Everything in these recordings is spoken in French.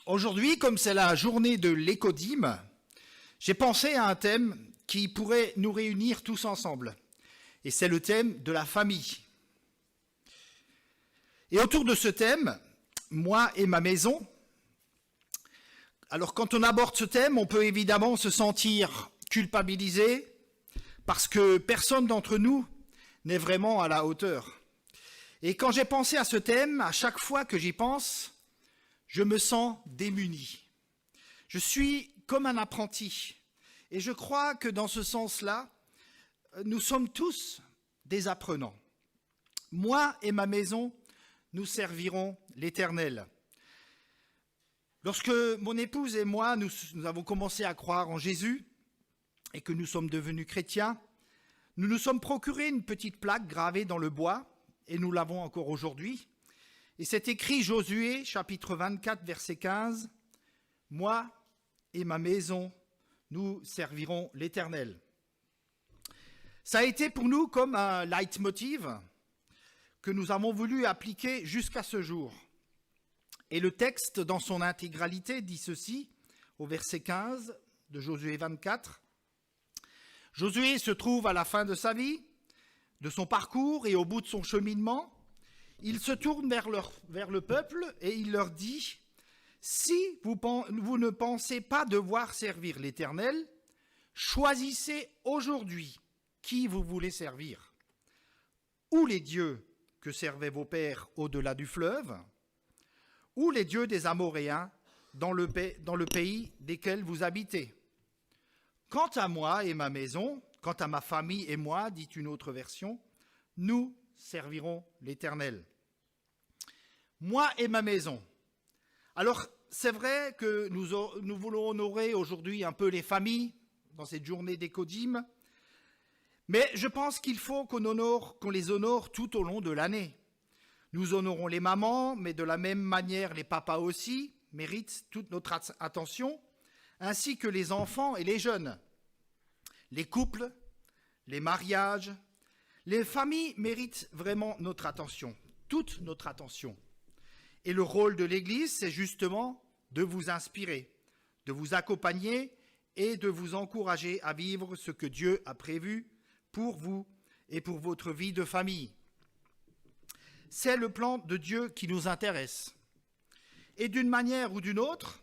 Aujourd'hui, comme c'est la journée de l'écodime, j'ai pensé à un thème qui pourrait nous réunir tous ensemble. Et c'est le thème de la famille. Et autour de ce thème, moi et ma maison, alors quand on aborde ce thème, on peut évidemment se sentir culpabilisé parce que personne d'entre nous n'est vraiment à la hauteur. Et quand j'ai pensé à ce thème, à chaque fois que j'y pense, je me sens démuni. Je suis comme un apprenti. Et je crois que dans ce sens-là, nous sommes tous des apprenants. Moi et ma maison, nous servirons l'Éternel. Lorsque mon épouse et moi, nous avons commencé à croire en Jésus et que nous sommes devenus chrétiens, nous nous sommes procuré une petite plaque gravée dans le bois, et nous l'avons encore aujourd'hui. Et c'est écrit Josué, chapitre 24, verset 15, « Moi et ma maison, nous servirons l'Éternel. » Ça a été pour nous comme un leitmotiv que nous avons voulu appliquer jusqu'à ce jour. Et le texte dans son intégralité dit ceci, au verset 15 de Josué 24. « Josué se trouve à la fin de sa vie, de son parcours et au bout de son cheminement. Il se tourne vers le peuple et il leur dit « Si vous ne pensez pas devoir servir l'Éternel, choisissez aujourd'hui qui vous voulez servir. Ou les dieux que servaient vos pères au-delà du fleuve, ou les dieux des Amoréens dans le pays desquels vous habitez. Quant à moi et ma maison, quant à ma famille et moi, dit une autre version, nous servirons l'Éternel. » Moi et ma maison. Alors, c'est vrai que nous voulons honorer aujourd'hui un peu les familles dans cette journée d'écodime, mais je pense qu'il faut qu'on les honore tout au long de l'année. Nous honorons les mamans, mais de la même manière, les papas aussi méritent toute notre attention, ainsi que les enfants et les jeunes. Les couples, les mariages, les familles méritent vraiment notre attention, toute notre attention. Et le rôle de l'Église, c'est justement de vous inspirer, de vous accompagner et de vous encourager à vivre ce que Dieu a prévu pour vous et pour votre vie de famille. C'est le plan de Dieu qui nous intéresse. Et d'une manière ou d'une autre,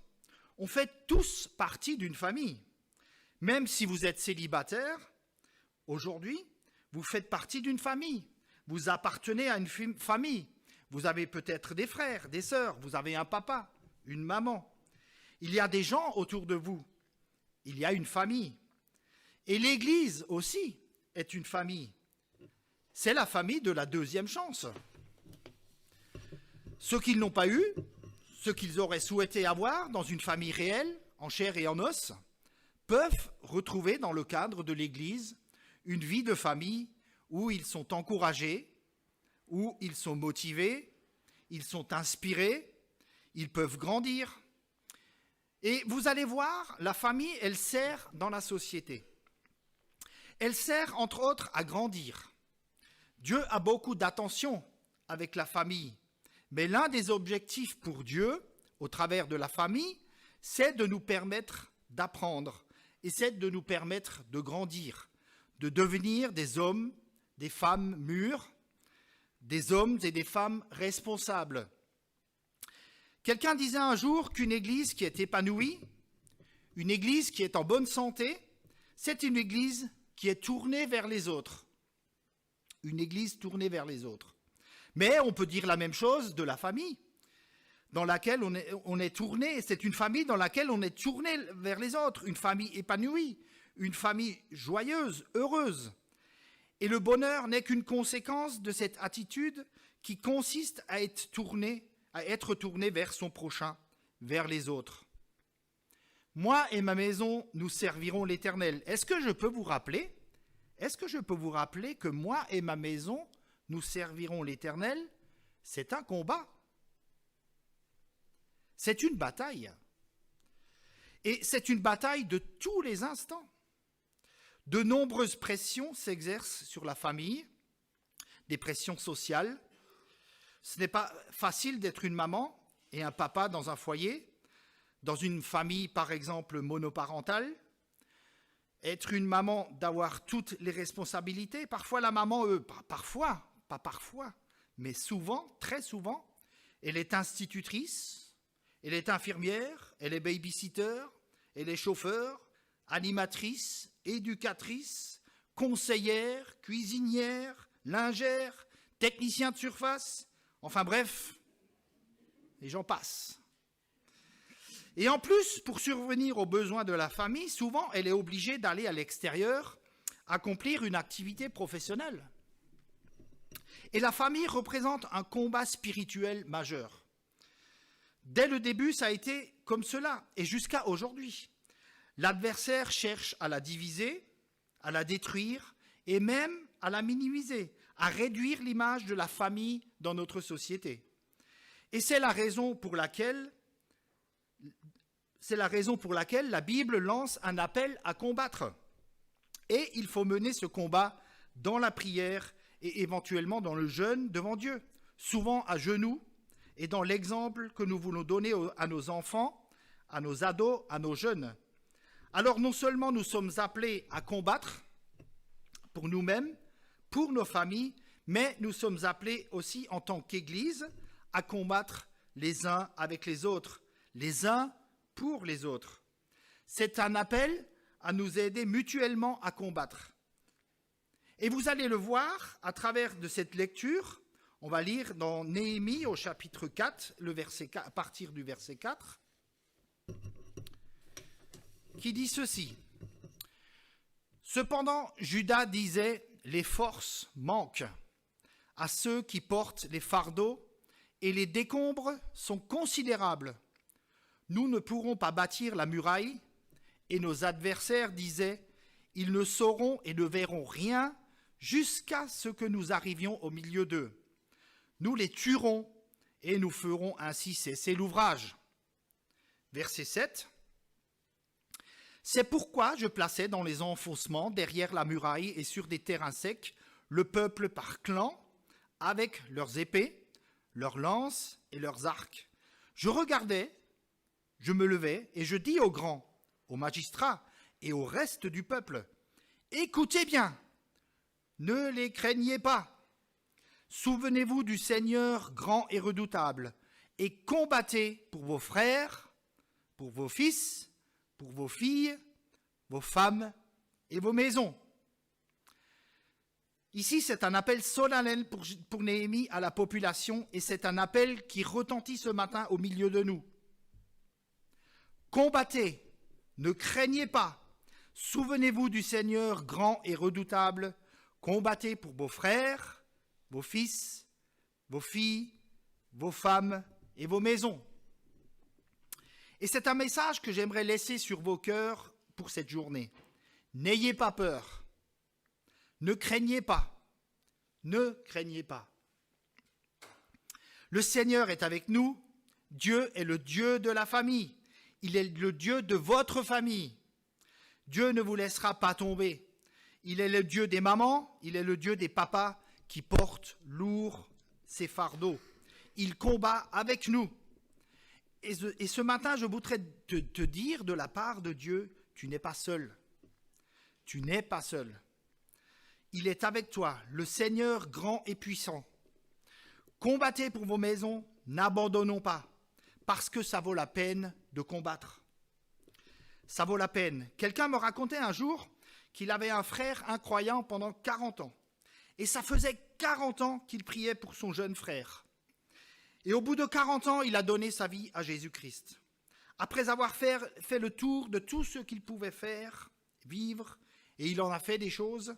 on fait tous partie d'une famille. Même si vous êtes célibataire, aujourd'hui, vous faites partie d'une famille. Vous appartenez à une famille. Vous avez peut-être des frères, des sœurs, vous avez un papa, une maman. Il y a des gens autour de vous. Il y a une famille. Et l'Église aussi est une famille. C'est la famille de la deuxième chance. Ceux qui ne l'ont pas eu, ceux qu'ils auraient souhaité avoir dans une famille réelle, en chair et en os, peuvent retrouver dans le cadre de l'Église une vie de famille où ils sont encouragés, où ils sont motivés, ils sont inspirés, ils peuvent grandir. Et vous allez voir, la famille, elle sert dans la société. Elle sert, entre autres, à grandir. Dieu a beaucoup d'attention avec la famille, mais l'un des objectifs pour Dieu, au travers de la famille, c'est de nous permettre d'apprendre et c'est de nous permettre de grandir, de devenir des hommes, des femmes mûres, des hommes et des femmes responsables. Quelqu'un disait un jour qu'une église qui est épanouie, une église qui est en bonne santé, c'est une église qui est tournée vers les autres. Une église tournée vers les autres. Mais on peut dire la même chose de la famille, dans laquelle on est tourné. C'est une famille dans laquelle on est tourné vers les autres, une famille épanouie, une famille joyeuse, heureuse. Et le bonheur n'est qu'une conséquence de cette attitude qui consiste à être tourné vers son prochain, vers les autres. Moi et ma maison, nous servirons l'Éternel. Est-ce que je peux vous rappeler que moi et ma maison, nous servirons l'Éternel? C'est un combat. C'est une bataille. Et c'est une bataille de tous les instants. De nombreuses pressions s'exercent sur la famille, des pressions sociales. Ce n'est pas facile d'être une maman et un papa dans un foyer. dans une famille, par exemple, monoparentale. Être une maman, d'avoir toutes les responsabilités. Parfois, la maman, pas parfois, mais souvent, très souvent, elle est institutrice, elle est infirmière, elle est babysitter, elle est chauffeur, animatrice, éducatrice, conseillère, cuisinière, lingère, technicien de surface, enfin bref, et j'en passe. Et en plus, pour survenir aux besoins de la famille, souvent, elle est obligée d'aller à l'extérieur accomplir une activité professionnelle. Et la famille représente un combat spirituel majeur. Dès le début, ça a été comme cela, et jusqu'à aujourd'hui. L'adversaire cherche à la diviser, à la détruire, et même à la minimiser, à réduire l'image de la famille dans notre société. Et c'est la raison pour laquelle la Bible lance un appel à combattre. Et il faut mener ce combat dans la prière et éventuellement dans le jeûne devant Dieu, souvent à genoux, et dans l'exemple que nous voulons donner à nos enfants, à nos ados, à nos jeunes. Alors non seulement nous sommes appelés à combattre pour nous-mêmes, pour nos familles, mais nous sommes appelés aussi en tant qu'Église à combattre les uns avec les autres, les uns pour les autres. C'est un appel à nous aider mutuellement à combattre. Et vous allez le voir à travers de cette lecture. On va lire dans Néhémie au chapitre 4, à partir du verset 4, qui dit ceci. Cependant, Judas disait, les forces manquent à ceux qui portent les fardeaux et les décombres sont considérables. Nous ne pourrons pas bâtir la muraille. Et nos adversaires disaient, ils ne sauront et ne verront rien jusqu'à ce que nous arrivions au milieu d'eux. Nous les tuerons et nous ferons ainsi cesser l'ouvrage. Verset 7. C'est pourquoi je plaçais dans les enfoncements, derrière la muraille et sur des terrains secs, le peuple par clans, avec leurs épées, leurs lances et leurs arcs. Je regardais, je me levais et je dis aux grands, aux magistrats et au reste du peuple, écoutez bien, ne les craignez pas. Souvenez-vous du Seigneur grand et redoutable et combattez pour vos frères, pour vos fils, pour vos filles, vos femmes et vos maisons. Ici, c'est un appel solennel pour Néhémie à la population et c'est un appel qui retentit ce matin au milieu de nous. Combattez, ne craignez pas, souvenez-vous du Seigneur grand et redoutable, combattez pour vos frères, vos fils, vos filles, vos femmes et vos maisons. Et c'est un message que j'aimerais laisser sur vos cœurs pour cette journée. N'ayez pas peur. Ne craignez pas. Ne craignez pas. Le Seigneur est avec nous. Dieu est le Dieu de la famille. Il est le Dieu de votre famille. Dieu ne vous laissera pas tomber. Il est le Dieu des mamans, il est le Dieu des papas qui portent lourd ses fardeaux. Il combat avec nous. Et ce matin, je voudrais te dire de la part de Dieu, tu n'es pas seul. Tu n'es pas seul. Il est avec toi, le Seigneur grand et puissant. Combattez pour vos maisons, n'abandonnons pas, parce que ça vaut la peine de combattre. Ça vaut la peine. Quelqu'un me racontait un jour qu'il avait un frère incroyant pendant 40 ans. Et ça faisait 40 ans qu'il priait pour son jeune frère. Et au bout de 40 ans, il a donné sa vie à Jésus-Christ. Après avoir fait le tour de tout ce qu'il pouvait faire, vivre, et il en a fait des choses,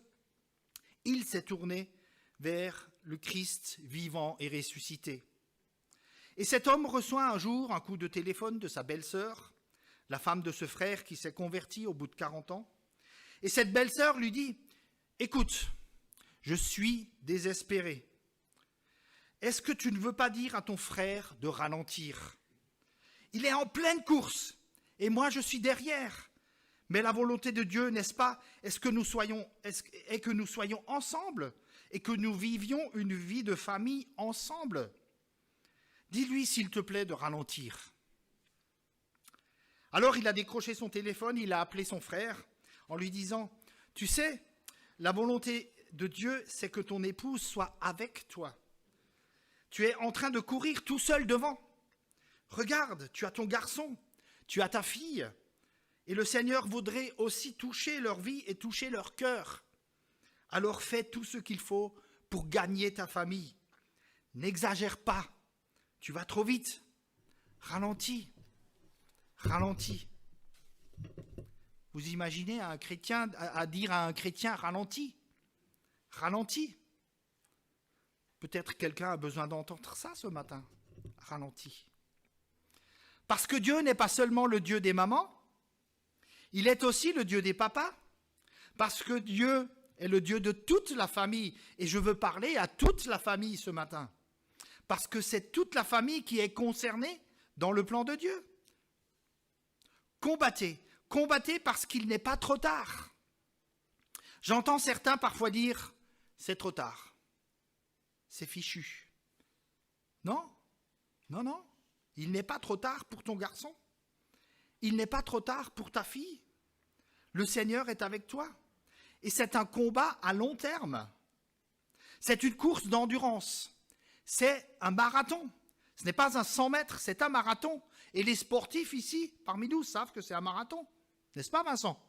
il s'est tourné vers le Christ vivant et ressuscité. Et cet homme reçoit un jour un coup de téléphone de sa belle-sœur, la femme de ce frère qui s'est converti au bout de 40 ans. Et cette belle-sœur lui dit, « Écoute, je suis désespérée. Est-ce que tu ne veux pas dire à ton frère de ralentir? Il est en pleine course et moi je suis derrière. Mais la volonté de Dieu, n'est-ce pas, est que nous soyons ensemble et que nous vivions une vie de famille ensemble. Dis-lui, s'il te plaît, de ralentir. » Alors il a décroché son téléphone, il a appelé son frère en lui disant « Tu sais, la volonté de Dieu, c'est que ton épouse soit avec toi. Tu es en train de courir tout seul devant. Regarde, tu as ton garçon, tu as ta fille. Et le Seigneur voudrait aussi toucher leur vie et toucher leur cœur. Alors fais tout ce qu'il faut pour gagner ta famille. N'exagère pas, tu vas trop vite. Ralentis, ralentis. » Vous imaginez un chrétien à dire à un chrétien « ralentis, ralentis ». Peut-être quelqu'un a besoin d'entendre ça ce matin. Ralentis. Parce que Dieu n'est pas seulement le Dieu des mamans, il est aussi le Dieu des papas. Parce que Dieu est le Dieu de toute la famille. Et je veux parler à toute la famille ce matin. Parce que c'est toute la famille qui est concernée dans le plan de Dieu. Combattez. Combattez parce qu'il n'est pas trop tard. J'entends certains parfois dire « c'est trop tard ». C'est fichu. Non, non, non. Il n'est pas trop tard pour ton garçon. Il n'est pas trop tard pour ta fille. Le Seigneur est avec toi. Et c'est un combat à long terme. C'est une course d'endurance. C'est un marathon. Ce n'est pas un 100 mètres, c'est un marathon. Et les sportifs ici, parmi nous, savent que c'est un marathon. N'est-ce pas, Vincent ?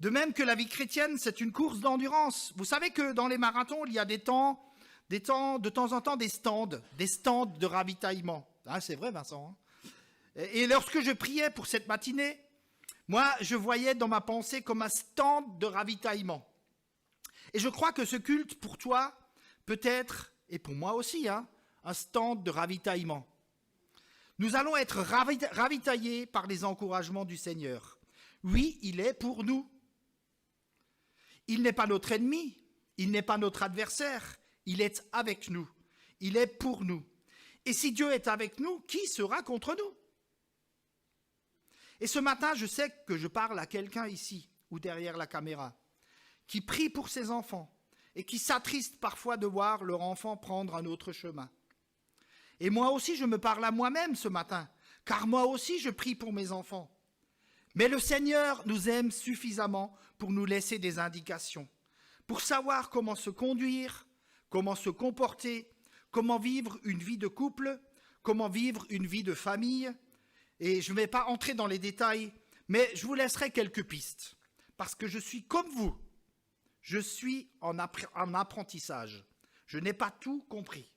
De même que la vie chrétienne, c'est une course d'endurance. Vous savez que dans les marathons, il y a de temps en temps, des stands de ravitaillement. Ah, c'est vrai, Vincent. Et lorsque je priais pour cette matinée, moi, je voyais dans ma pensée comme un stand de ravitaillement. Et je crois que ce culte, pour toi, peut être, et pour moi aussi, un stand de ravitaillement. Nous allons être ravitaillés par les encouragements du Seigneur. Oui, il est pour nous. Il n'est pas notre ennemi, il n'est pas notre adversaire, il est avec nous, il est pour nous. Et si Dieu est avec nous, qui sera contre nous ? Et ce matin, je sais que je parle à quelqu'un ici, ou derrière la caméra, qui prie pour ses enfants, et qui s'attriste parfois de voir leur enfant prendre un autre chemin. Et moi aussi, je me parle à moi-même ce matin, car moi aussi, je prie pour mes enfants. Mais le Seigneur nous aime suffisamment pour nous laisser des indications, pour savoir comment se conduire, comment se comporter, comment vivre une vie de couple, comment vivre une vie de famille. Et je ne vais pas entrer dans les détails, mais je vous laisserai quelques pistes, parce que je suis comme vous, je suis en apprentissage. Je n'ai pas tout compris.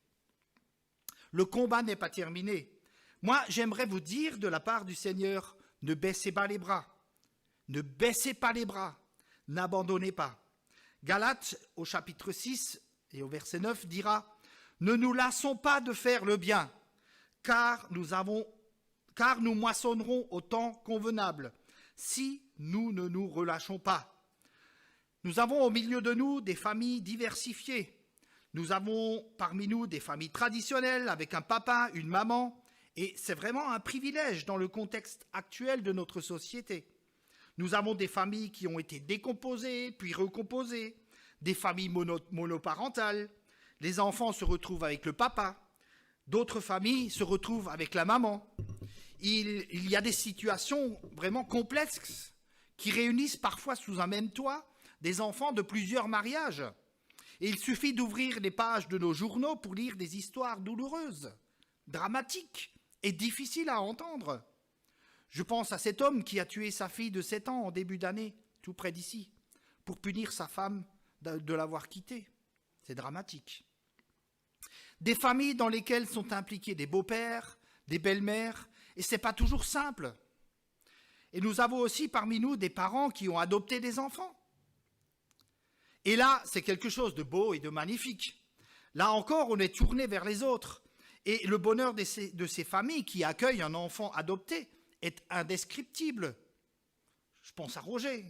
Le combat n'est pas terminé. Moi, j'aimerais vous dire de la part du Seigneur, ne baissez pas les bras. Ne baissez pas les bras. N'abandonnez pas. Galates, au chapitre 6 et au verset 9, dira « Ne nous lassons pas de faire le bien, car nous moissonnerons au temps convenable, si nous ne nous relâchons pas. » Nous avons au milieu de nous des familles diversifiées. Nous avons parmi nous des familles traditionnelles avec un papa, une maman, et c'est vraiment un privilège dans le contexte actuel de notre société. Nous avons des familles qui ont été décomposées, puis recomposées, des familles monoparentales. Les enfants se retrouvent avec le papa. D'autres familles se retrouvent avec la maman. Il y a des situations vraiment complexes qui réunissent parfois sous un même toit des enfants de plusieurs mariages. Et il suffit d'ouvrir les pages de nos journaux pour lire des histoires douloureuses, dramatiques et difficiles à entendre. Je pense à cet homme qui a tué sa fille de 7 ans en début d'année, tout près d'ici, pour punir sa femme de l'avoir quitté. C'est dramatique. Des familles dans lesquelles sont impliqués des beaux-pères, des belles-mères, et ce n'est pas toujours simple. Et nous avons aussi parmi nous des parents qui ont adopté des enfants. Et là, c'est quelque chose de beau et de magnifique. Là encore, on est tourné vers les autres. Et le bonheur de ces familles qui accueillent un enfant adopté est indescriptible. Je pense à Roger.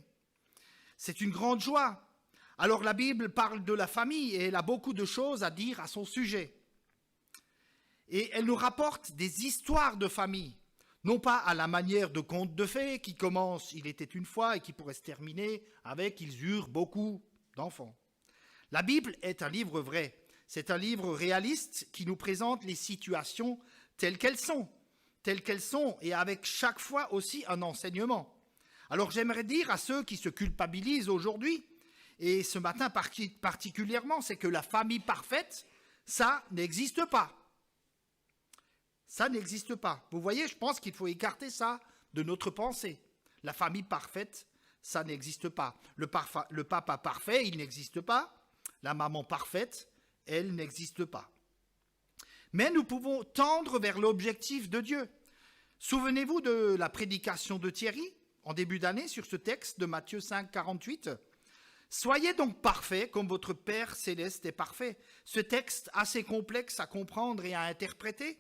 C'est une grande joie. Alors la Bible parle de la famille et elle a beaucoup de choses à dire à son sujet. Et elle nous rapporte des histoires de famille, non pas à la manière de contes de fées qui commencent « il était une fois » et qui pourraient se terminer avec « ils eurent beaucoup d'enfants ». La Bible est un livre vrai. C'est un livre réaliste qui nous présente les situations telles qu'elles sont, telles qu'elles sont et avec chaque fois aussi un enseignement. Alors j'aimerais dire à ceux qui se culpabilisent aujourd'hui, et ce matin particulièrement, c'est que la famille parfaite, ça n'existe pas. Ça n'existe pas. Vous voyez, je pense qu'il faut écarter ça de notre pensée. La famille parfaite, ça n'existe pas. Le papa parfait, il n'existe pas. La maman parfaite, elle n'existe pas. Mais nous pouvons tendre vers l'objectif de Dieu. Souvenez-vous de la prédication de Thierry en début d'année sur ce texte de Matthieu 5, 48. « Soyez donc parfaits comme votre Père céleste est parfait. » Ce texte assez complexe à comprendre et à interpréter.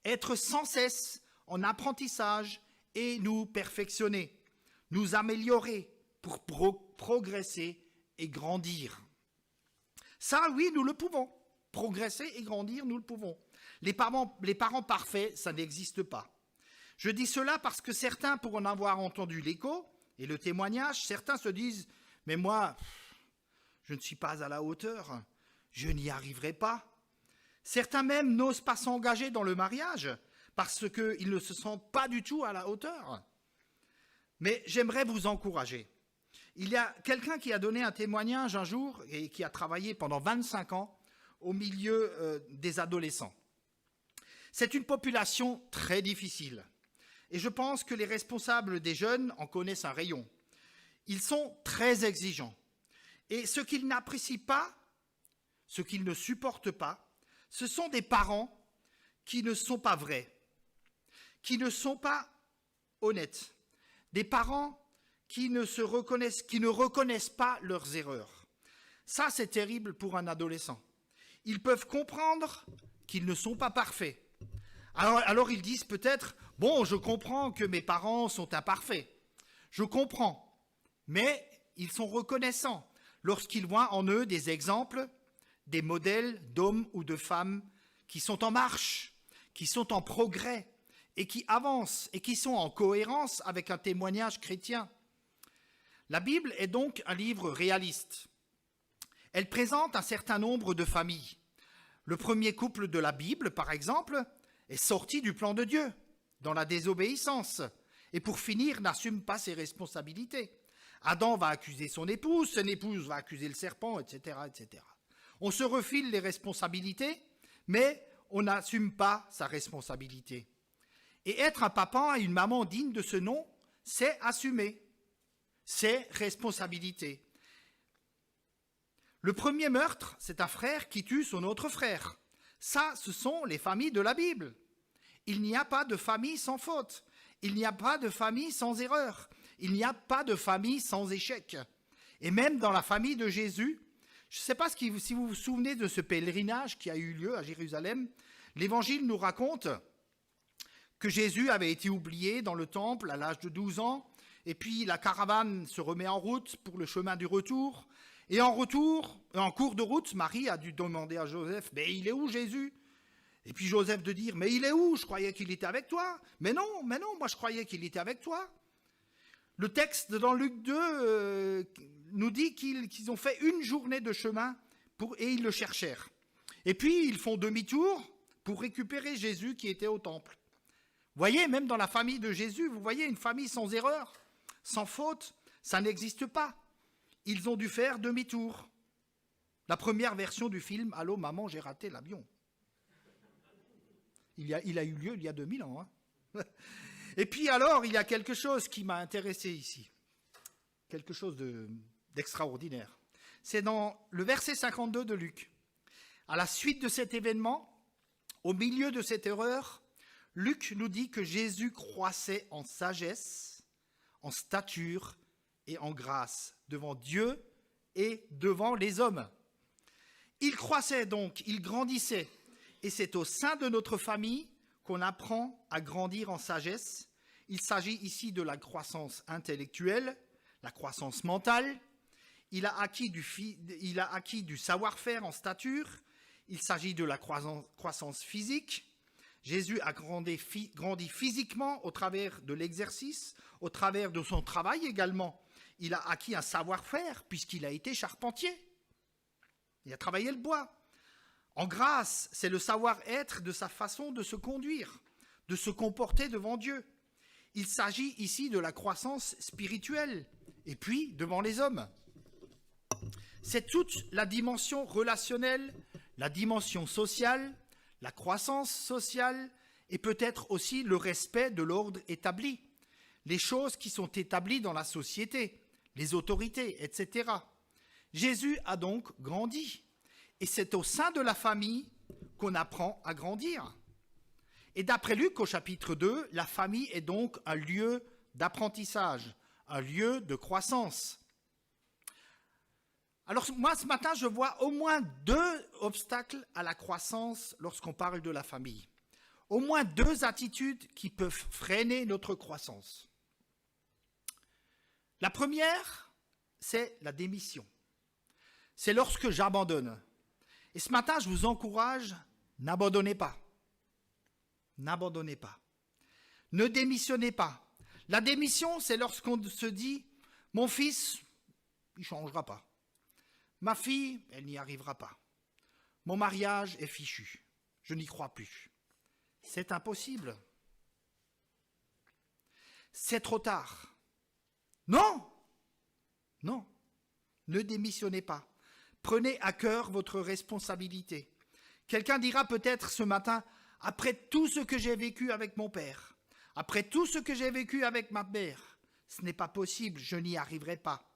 Être sans cesse en apprentissage et nous perfectionner, nous améliorer pour progresser et grandir. Ça, oui, nous le pouvons. Progresser et grandir, nous le pouvons. Les parents parfaits, ça n'existe pas. Je dis cela parce que certains, pour en avoir entendu l'écho et le témoignage, certains se disent « Mais moi, je ne suis pas à la hauteur, je n'y arriverai pas. » Certains même n'osent pas s'engager dans le mariage parce qu'ils ne se sentent pas du tout à la hauteur. Mais j'aimerais vous encourager. Il y a quelqu'un qui a donné un témoignage un jour et qui a travaillé pendant 25 ans au milieu des adolescents. C'est une population très difficile. Et je pense que les responsables des jeunes en connaissent un rayon. Ils sont très exigeants. Et ce qu'ils n'apprécient pas, ce qu'ils ne supportent pas, ce sont des parents qui ne sont pas vrais, qui ne sont pas honnêtes, des parents qui ne reconnaissent pas leurs erreurs. Ça, c'est terrible pour un adolescent. Ils peuvent comprendre qu'ils ne sont pas parfaits. Alors ils disent peut-être, bon, je comprends que mes parents sont imparfaits. Je comprends. Mais ils sont reconnaissants lorsqu'ils voient en eux des exemples, des modèles d'hommes ou de femmes qui sont en marche, qui sont en progrès et qui avancent et qui sont en cohérence avec un témoignage chrétien. La Bible est donc un livre réaliste. Elle présente un certain nombre de familles. Le premier couple de la Bible, par exemple, est sorti du plan de Dieu, dans la désobéissance, et pour finir, n'assume pas ses responsabilités. Adam va accuser son épouse va accuser le serpent, etc., etc. On se refile les responsabilités, mais on n'assume pas sa responsabilité. Et être un papa et une maman dignes de ce nom, c'est assumer. C'est responsabilité. Le premier meurtre, c'est un frère qui tue son autre frère. Ça, ce sont les familles de la Bible. Il n'y a pas de famille sans faute. Il n'y a pas de famille sans erreur. Il n'y a pas de famille sans échec. Et même dans la famille de Jésus, je ne sais pas si vous vous souvenez de ce pèlerinage qui a eu lieu à Jérusalem, l'Évangile nous raconte que Jésus avait été oublié dans le temple à l'âge de 12 ans, et puis la caravane se remet en route pour le chemin du retour, et en cours de route, Marie a dû demander à Joseph, « Mais il est où Jésus ?» Et puis Joseph de dire, « Mais il est où? Je croyais qu'il était avec toi. » « Mais non, moi je croyais qu'il était avec toi. » Le texte dans Luc 2 nous dit qu'ils ont fait une journée de chemin et ils le cherchèrent. Et puis ils font demi-tour pour récupérer Jésus qui était au temple. Vous voyez, même dans la famille de Jésus, vous voyez, une famille sans erreur, sans faute, ça n'existe pas. Ils ont dû faire demi-tour. La première version du film « Allô, maman, j'ai raté l'avion ». Il a eu lieu il y a 2000 ans. Hein. Et puis alors, il y a quelque chose qui m'a intéressé ici. Quelque chose d'extraordinaire. C'est dans le verset 52 de Luc. À la suite de cet événement, au milieu de cette erreur, Luc nous dit que Jésus croissait en sagesse, en stature et en grâce devant Dieu et devant les hommes. Il croissait donc, il grandissait. Et c'est au sein de notre famille qu'on apprend à grandir en sagesse. Il s'agit ici de la croissance intellectuelle, la croissance mentale. Il a acquis du savoir-faire en stature. Il s'agit de la croissance physique. Jésus a grandi physiquement au travers de l'exercice, au travers de son travail également. Il a acquis un savoir-faire puisqu'il a été charpentier. Il a travaillé le bois. En grâce, c'est le savoir-être de sa façon de se conduire. de se comporter devant Dieu. Il s'agit ici de la croissance spirituelle, et puis devant les hommes. C'est toute la dimension relationnelle, la dimension sociale, la croissance sociale, et peut-être aussi le respect de l'ordre établi, les choses qui sont établies dans la société, les autorités, etc. Jésus a donc grandi, et c'est au sein de la famille qu'on apprend à grandir. Et d'après Luc, au chapitre 2, la famille est donc un lieu d'apprentissage, un lieu de croissance. Alors moi, ce matin, je vois au moins 2 obstacles à la croissance lorsqu'on parle de la famille. Au moins 2 attitudes qui peuvent freiner notre croissance. La première, c'est la démission. C'est lorsque j'abandonne. Et ce matin, je vous encourage, n'abandonnez pas. N'abandonnez pas. Ne démissionnez pas. La démission, c'est lorsqu'on se dit, mon fils, il ne changera pas. Ma fille, elle n'y arrivera pas. Mon mariage est fichu. Je n'y crois plus. C'est impossible. C'est trop tard. Non! Non. Ne démissionnez pas. Prenez à cœur votre responsabilité. Quelqu'un dira peut-être ce matin, après tout ce que j'ai vécu avec mon père, après tout ce que j'ai vécu avec ma mère, ce n'est pas possible, je n'y arriverai pas.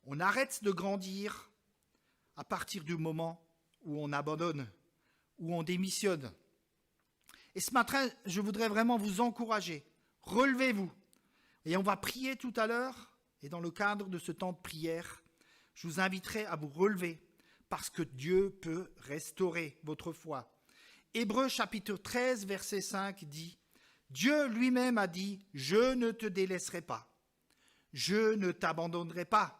On arrête de grandir à partir du moment où on abandonne, où on démissionne. Et ce matin, je voudrais vraiment vous encourager. Relevez-vous. Et on va prier tout à l'heure, et dans le cadre de ce temps de prière, je vous inviterai à vous relever, parce que Dieu peut restaurer votre foi. Hébreux chapitre 13, verset 5 dit, « Dieu lui-même a dit, je ne te délaisserai pas, je ne t'abandonnerai pas. »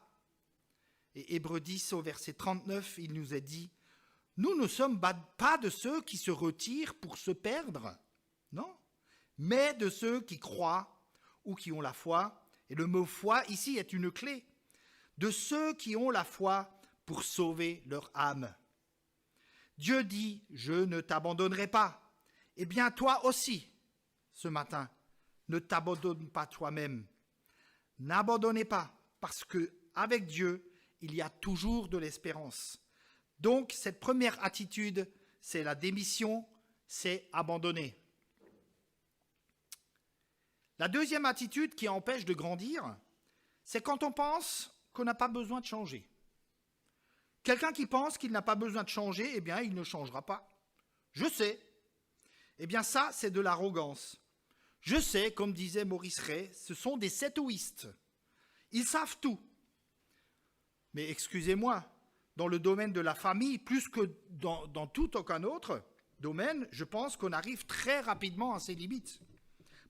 Et Hébreux 10 au verset 39, il nous est dit, « Nous ne sommes pas de ceux qui se retirent pour se perdre, non, mais de ceux qui croient ou qui ont la foi. » Et le mot « foi » ici est une clé. De ceux qui ont la foi pour sauver leur âme. Dieu dit, « Je ne t'abandonnerai pas. » Eh bien, toi aussi, ce matin, ne t'abandonne pas toi-même. N'abandonnez pas, parce qu'avec Dieu, il y a toujours de l'espérance. Donc, cette première attitude, c'est la démission, c'est abandonner. La deuxième attitude qui empêche de grandir, c'est quand on pense qu'on n'a pas besoin de changer. Quelqu'un qui pense qu'il n'a pas besoin de changer, eh bien, il ne changera pas. Je sais. Eh bien, ça, c'est de l'arrogance. Je sais, comme disait Maurice Rey, ce sont des setouistes. Ils savent tout. Mais excusez-moi, dans le domaine de la famille, plus que dans tout aucun autre domaine, je pense qu'on arrive très rapidement à ses limites.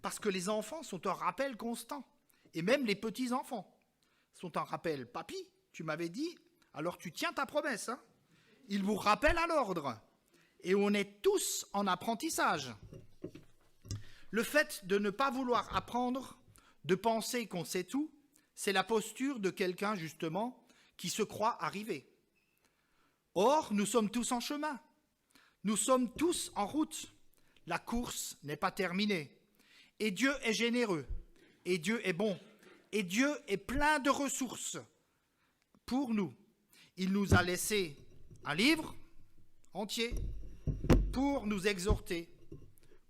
Parce que les enfants sont un rappel constant. Et même les petits-enfants sont un rappel. Papy, tu m'avais dit, alors tu tiens ta promesse. Hein. Il vous rappelle à l'ordre. Et on est tous en apprentissage. Le fait de ne pas vouloir apprendre, de penser qu'on sait tout, c'est la posture de quelqu'un, justement, qui se croit arrivé. Or, nous sommes tous en chemin. Nous sommes tous en route. La course n'est pas terminée. Et Dieu est généreux. Et Dieu est bon. Et Dieu est plein de ressources pour nous. Il nous a laissé un livre entier pour nous exhorter,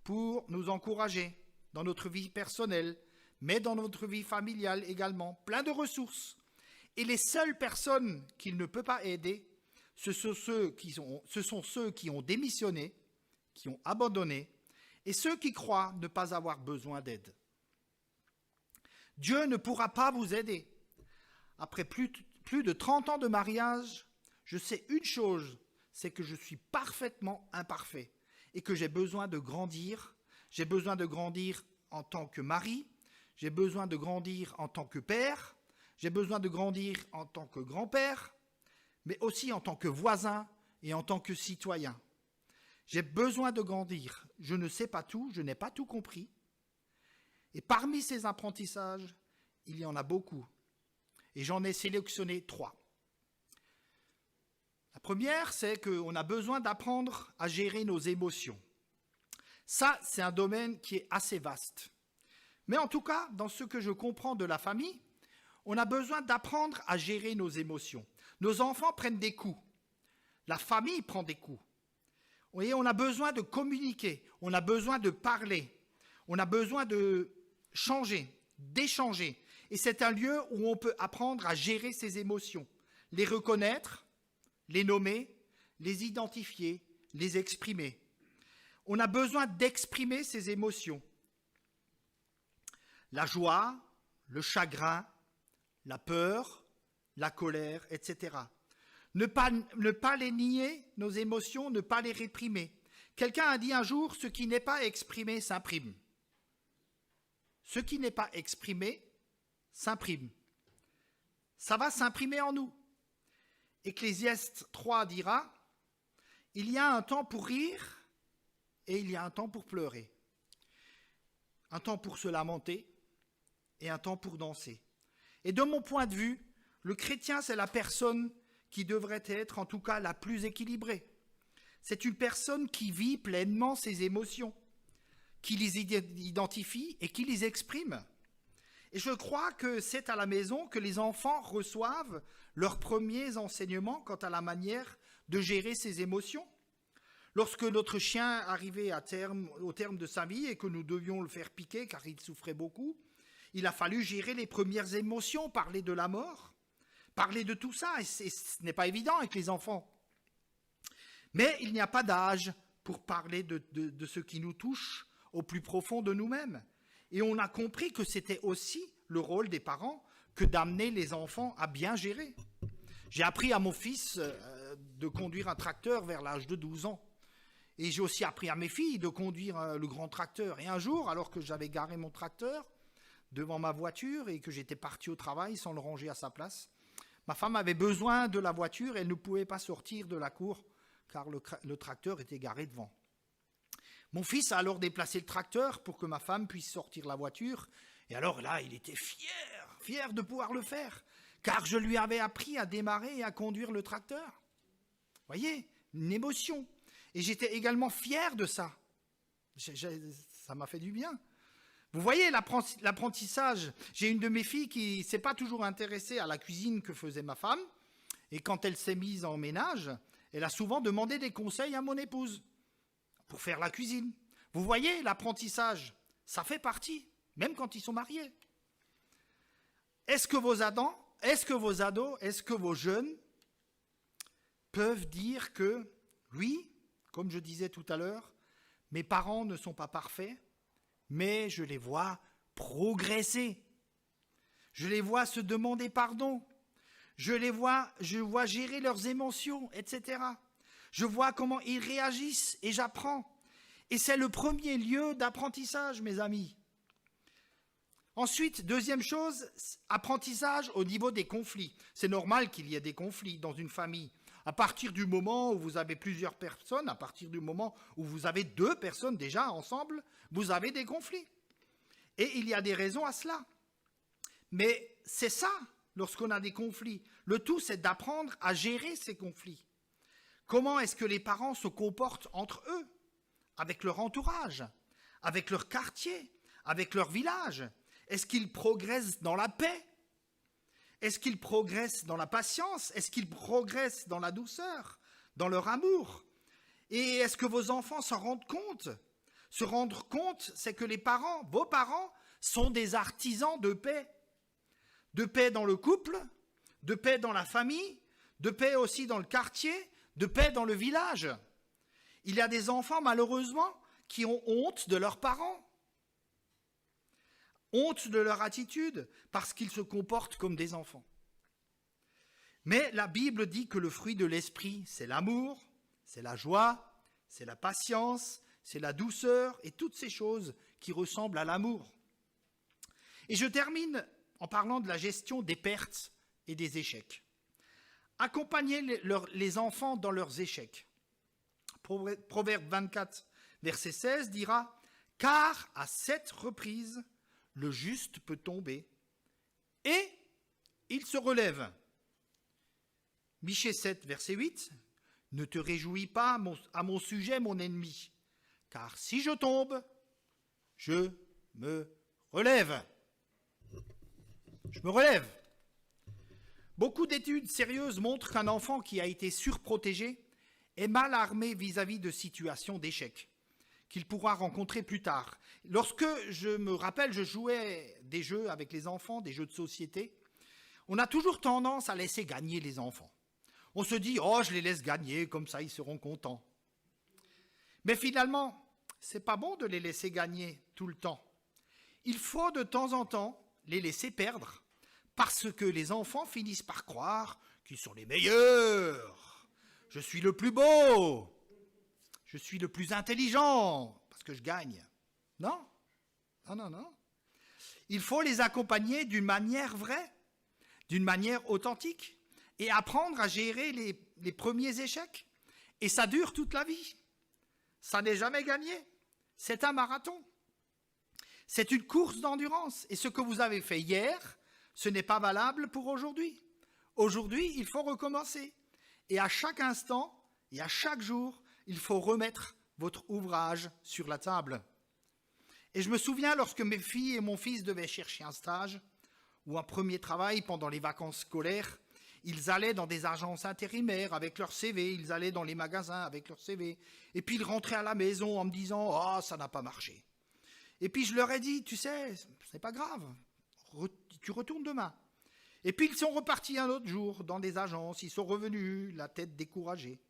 pour nous encourager dans notre vie personnelle, mais dans notre vie familiale également. Plein de ressources. Et les seules personnes qu'il ne peut pas aider, ce sont ceux qui ont démissionné, qui ont abandonné, et ceux qui croient ne pas avoir besoin d'aide. Dieu ne pourra pas vous aider. Après plus de 30 ans de mariage, je sais une chose, c'est que je suis parfaitement imparfait et que j'ai besoin de grandir. J'ai besoin de grandir en tant que mari, j'ai besoin de grandir en tant que père, j'ai besoin de grandir en tant que grand-père, mais aussi en tant que voisin et en tant que citoyen. J'ai besoin de grandir. Je ne sais pas tout, je n'ai pas tout compris. Et parmi ces apprentissages, il y en a beaucoup. Et j'en ai sélectionné 3. La première, c'est qu'on a besoin d'apprendre à gérer nos émotions. Ça, c'est un domaine qui est assez vaste. Mais en tout cas, dans ce que je comprends de la famille, on a besoin d'apprendre à gérer nos émotions. Nos enfants prennent des coups. La famille prend des coups. Vous voyez, on a besoin de communiquer, on a besoin de parler, on a besoin de changer, d'échanger. Et c'est un lieu où on peut apprendre à gérer ses émotions, les reconnaître, les nommer, les identifier, les exprimer. On a besoin d'exprimer ses émotions. La joie, le chagrin, la peur, la colère, etc. Ne pas les nier, nos émotions, ne pas les réprimer. Quelqu'un a dit un jour, ce qui n'est pas exprimé s'imprime. Ce qui n'est pas exprimé s'imprime. Ça va s'imprimer en nous. Ecclésiaste 3 dira, il y a un temps pour rire et il y a un temps pour pleurer. Un temps pour se lamenter et un temps pour danser. Et de mon point de vue, le chrétien, c'est la personne qui devrait être en tout cas la plus équilibrée. C'est une personne qui vit pleinement ses émotions, qui les identifie et qui les exprime. Et je crois que c'est à la maison que les enfants reçoivent leurs premiers enseignements quant à la manière de gérer ses émotions. Lorsque notre chien arrivait au terme de sa vie et que nous devions le faire piquer car il souffrait beaucoup, il a fallu gérer les premières émotions, parler de la mort, parler de tout ça, et ce n'est pas évident avec les enfants. Mais il n'y a pas d'âge pour parler de ce qui nous touche au plus profond de nous-mêmes. Et on a compris que c'était aussi le rôle des parents que d'amener les enfants à bien gérer. J'ai appris à mon fils de conduire un tracteur vers l'âge de 12 ans. Et j'ai aussi appris à mes filles de conduire le grand tracteur. Et un jour, alors que j'avais garé mon tracteur devant ma voiture et que j'étais parti au travail sans le ranger à sa place, ma femme avait besoin de la voiture et elle ne pouvait pas sortir de la cour car le tracteur était garé devant. Mon fils a alors déplacé le tracteur pour que ma femme puisse sortir la voiture. Et alors là, il était fier de pouvoir le faire, car je lui avais appris à démarrer et à conduire le tracteur. Vous voyez, une émotion. Et j'étais également fier de ça. Ça m'a fait du bien. Vous voyez, l'apprentissage. J'ai une de mes filles qui ne s'est pas toujours intéressée à la cuisine que faisait ma femme. Et quand elle s'est mise en ménage, elle a souvent demandé des conseils à mon épouse pour faire la cuisine. Vous voyez, l'apprentissage, ça fait partie, même quand ils sont mariés. Est-ce que vos ados, est-ce que vos jeunes peuvent dire que, oui, comme je disais tout à l'heure, mes parents ne sont pas parfaits, mais je les vois progresser. Je les vois se demander pardon. Je vois gérer leurs émotions, etc. Je vois comment ils réagissent et j'apprends. Et c'est le premier lieu d'apprentissage, mes amis. Ensuite, deuxième chose, apprentissage au niveau des conflits. C'est normal qu'il y ait des conflits dans une famille. À partir du moment où vous avez plusieurs personnes, à partir du moment où vous avez 2 personnes déjà ensemble, vous avez des conflits. Et il y a des raisons à cela. Mais c'est ça, lorsqu'on a des conflits. Le tout, c'est d'apprendre à gérer ces conflits. Comment est-ce que les parents se comportent entre eux, avec leur entourage, avec leur quartier, avec leur village? Est-ce qu'ils progressent dans la paix? Est-ce qu'ils progressent dans la patience? Est-ce qu'ils progressent dans la douceur, dans leur amour? Et est-ce que vos enfants s'en rendent compte? Se rendre compte, c'est que les parents, vos parents, sont des artisans de paix. De paix dans le couple, de paix dans la famille, de paix aussi dans le quartier, de paix dans le village. Il y a des enfants, malheureusement, qui ont honte de leurs parents. Honte de leur attitude, parce qu'ils se comportent comme des enfants. Mais la Bible dit que le fruit de l'esprit, c'est l'amour, c'est la joie, c'est la patience, c'est la douceur et toutes ces choses qui ressemblent à l'amour. Et je termine en parlant de la gestion des pertes et des échecs. Accompagner les enfants dans leurs échecs. Proverbe 24, verset 16 dira « Car à 7 reprises, le juste peut tomber, et il se relève. » Michée 7, verset 8 « Ne te réjouis pas à mon sujet, mon ennemi, car si je tombe, je me relève. Je me relève. Beaucoup d'études sérieuses montrent qu'un enfant qui a été surprotégé est mal armé vis-à-vis de situations d'échec qu'il pourra rencontrer plus tard. Lorsque je me rappelle, je jouais des jeux avec les enfants, des jeux de société, on a toujours tendance à laisser gagner les enfants. On se dit, oh, je les laisse gagner, comme ça ils seront contents. Mais finalement, c'est pas bon de les laisser gagner tout le temps. Il faut de temps en temps les laisser perdre, parce que les enfants finissent par croire qu'ils sont les meilleurs. Je suis le plus beau. Je suis le plus intelligent, parce que je gagne. Non, non, non, non. Il faut les accompagner d'une manière vraie, d'une manière authentique, et apprendre à gérer les premiers échecs. Et ça dure toute la vie. Ça n'est jamais gagné. C'est un marathon. C'est une course d'endurance. Et ce que vous avez fait hier, ce n'est pas valable pour aujourd'hui. Aujourd'hui, il faut recommencer. Et à chaque instant, et à chaque jour, il faut remettre votre ouvrage sur la table. Et je me souviens lorsque mes filles et mon fils devaient chercher un stage ou un premier travail pendant les vacances scolaires, ils allaient dans des agences intérimaires avec leur CV, ils allaient dans les magasins avec leur CV, et puis ils rentraient à la maison en me disant « Ah, ça n'a pas marché ». Et puis je leur ai dit « Tu sais, ce n'est pas grave, tu retournes demain ». Et puis ils sont repartis un autre jour dans des agences, ils sont revenus, la tête découragée.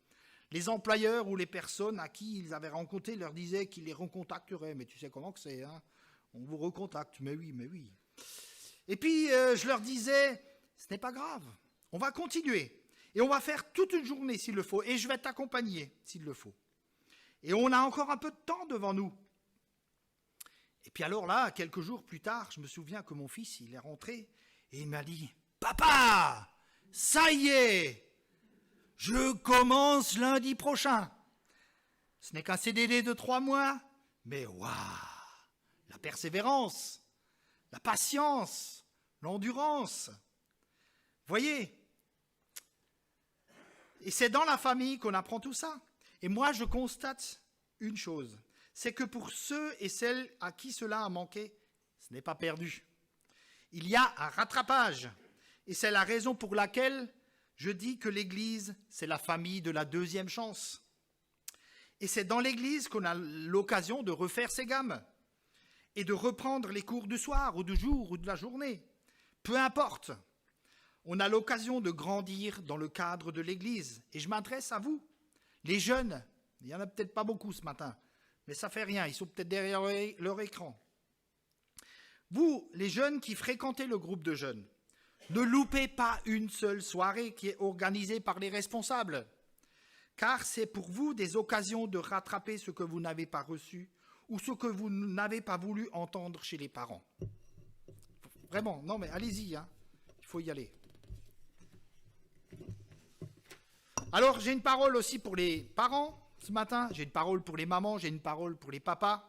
Les employeurs ou les personnes à qui ils avaient rencontré leur disaient qu'ils les recontacteraient. Mais tu sais comment que c'est, hein? On vous recontacte, mais oui, mais oui. Et puis je leur disais, ce n'est pas grave, on va continuer. Et on va faire toute une journée s'il le faut, et je vais t'accompagner s'il le faut. Et on a encore un peu de temps devant nous. Et puis alors là, quelques jours plus tard, je me souviens que mon fils, il est rentré, et il m'a dit, « Papa, ça y est, je commence lundi prochain. » Ce n'est qu'un CDD de 3 mois, mais waouh, la persévérance, la patience, l'endurance. Voyez, et c'est dans la famille qu'on apprend tout ça. Et moi, je constate une chose, c'est que pour ceux et celles à qui cela a manqué, ce n'est pas perdu. Il y a un rattrapage, et c'est la raison pour laquelle je dis que l'Église, c'est la famille de la deuxième chance. Et c'est dans l'Église qu'on a l'occasion de refaire ses gammes et de reprendre les cours du soir ou du jour ou de la journée. Peu importe. On a l'occasion de grandir dans le cadre de l'Église. Et je m'adresse à vous, les jeunes. Il n'y en a peut-être pas beaucoup ce matin, mais ça ne fait rien. Ils sont peut-être derrière leur écran. Vous, les jeunes qui fréquentez le groupe de jeunes, ne loupez pas une seule soirée qui est organisée par les responsables, car c'est pour vous des occasions de rattraper ce que vous n'avez pas reçu ou ce que vous n'avez pas voulu entendre chez les parents. Vraiment, non mais allez-y, hein, il faut y aller. Alors j'ai une parole aussi pour les parents ce matin, j'ai une parole pour les mamans, j'ai une parole pour les papas.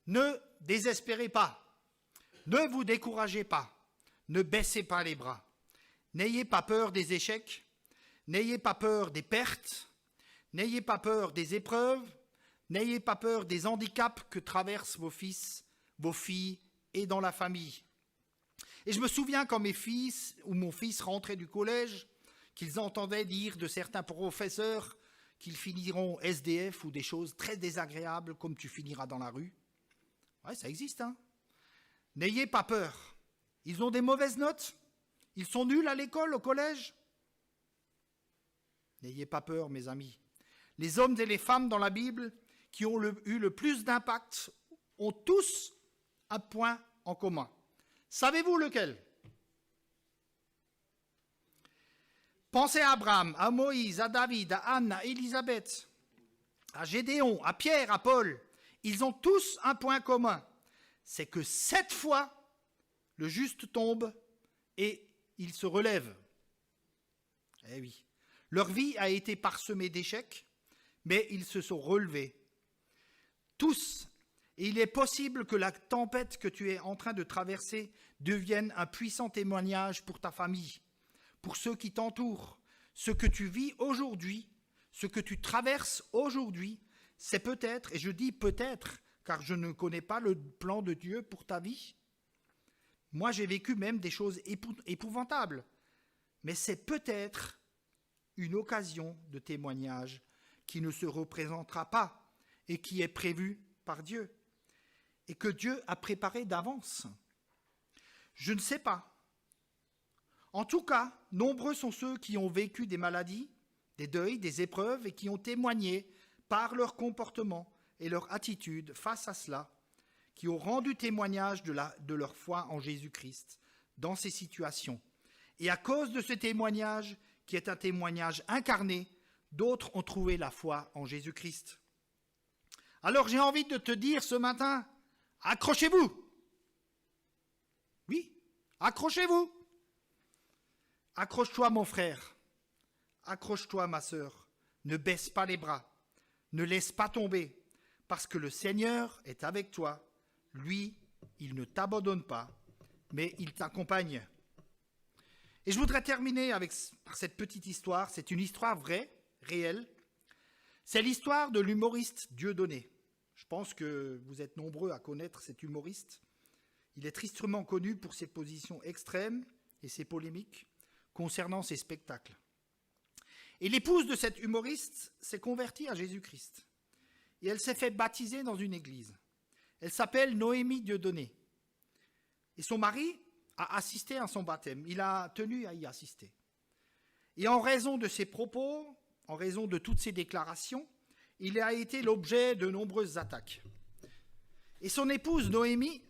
Ne désespérez pas, ne vous découragez pas. Ne baissez pas les bras. N'ayez pas peur des échecs. N'ayez pas peur des pertes. N'ayez pas peur des épreuves. N'ayez pas peur des handicaps que traversent vos fils, vos filles et dans la famille. Et je me souviens quand mes fils ou mon fils rentraient du collège, qu'ils entendaient dire de certains professeurs qu'ils finiront SDF ou des choses très désagréables comme tu finiras dans la rue. Ouais, ça existe, hein. N'ayez pas peur. Ils ont des mauvaises notes? Ils sont nuls à l'école, au collège? N'ayez pas peur, mes amis. Les hommes et les femmes dans la Bible qui ont eu le plus d'impact ont tous un point en commun. Savez-vous lequel? Pensez à Abraham, à Moïse, à David, à Anne, à Élisabeth, à Gédéon, à Pierre, à Paul. Ils ont tous un point commun. C'est que 7 fois, le juste tombe et il se relève. Eh oui. Leur vie a été parsemée d'échecs, mais ils se sont relevés. Tous. Et il est possible que la tempête que tu es en train de traverser devienne un puissant témoignage pour ta famille, pour ceux qui t'entourent. Ce que tu vis aujourd'hui, ce que tu traverses aujourd'hui, c'est peut-être, et je dis peut-être, car je ne connais pas le plan de Dieu pour ta vie. Moi, j'ai vécu même des choses épouvantables, mais c'est peut-être une occasion de témoignage qui ne se représentera pas et qui est prévue par Dieu et que Dieu a préparé d'avance. Je ne sais pas. En tout cas, nombreux sont ceux qui ont vécu des maladies, des deuils, des épreuves et qui ont témoigné par leur comportement et leur attitude face à cela, qui ont rendu témoignage de leur foi en Jésus-Christ dans ces situations. Et à cause de ce témoignage, qui est un témoignage incarné, d'autres ont trouvé la foi en Jésus-Christ. Alors j'ai envie de te dire ce matin, accrochez-vous. Oui, accrochez-vous. Accroche-toi mon frère, accroche-toi ma sœur, ne baisse pas les bras, ne laisse pas tomber, parce que le Seigneur est avec toi. Lui, il ne t'abandonne pas, mais il t'accompagne. Et je voudrais terminer par cette petite histoire. C'est une histoire vraie, réelle. C'est l'histoire de l'humoriste Dieudonné. Je pense que vous êtes nombreux à connaître cet humoriste. Il est tristement connu pour ses positions extrêmes et ses polémiques concernant ses spectacles. Et l'épouse de cet humoriste s'est convertie à Jésus-Christ. Et elle s'est fait baptiser dans une église. Elle s'appelle Noémie Dieudonné. Et son mari a assisté à son baptême. Il a tenu à y assister. Et en raison de ses propos, en raison de toutes ses déclarations, il a été l'objet de nombreuses attaques. Et son épouse Noémie,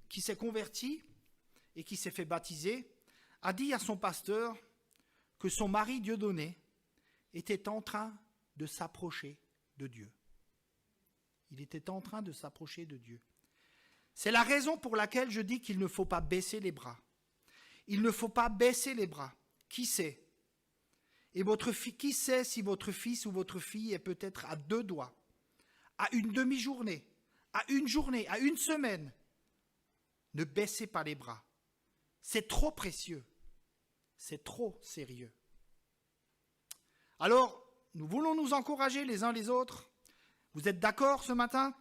qui s'est convertie et qui s'est fait baptiser, a dit à son pasteur que son mari Dieudonné était en train de s'approcher de Dieu. Il était en train de s'approcher de Dieu. C'est la raison pour laquelle je dis qu'il ne faut pas baisser les bras. Il ne faut pas baisser les bras. Qui sait? Et qui sait si votre fils ou votre fille est peut-être à 2 doigts, à une demi-journée, à une journée, à une semaine. Ne baissez pas les bras. C'est trop précieux. C'est trop sérieux. Alors, nous voulons nous encourager les uns les autres. Vous êtes d'accord ce matin?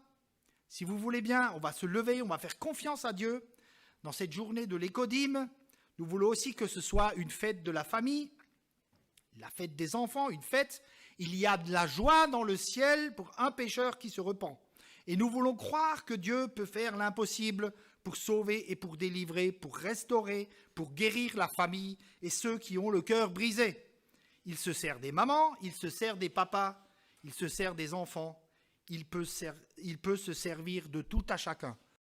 Si vous voulez bien, on va se lever, on va faire confiance à Dieu. Dans cette journée de l'écodime, nous voulons aussi que ce soit une fête de la famille, la fête des enfants, une fête. Il y a de la joie dans le ciel pour un pécheur qui se repent. Et nous voulons croire que Dieu peut faire l'impossible pour sauver et pour délivrer, pour restaurer, pour guérir la famille et ceux qui ont le cœur brisé. Il se sert des mamans, il se sert des papas, il se sert des enfants, il peut se servir de tout à chacun.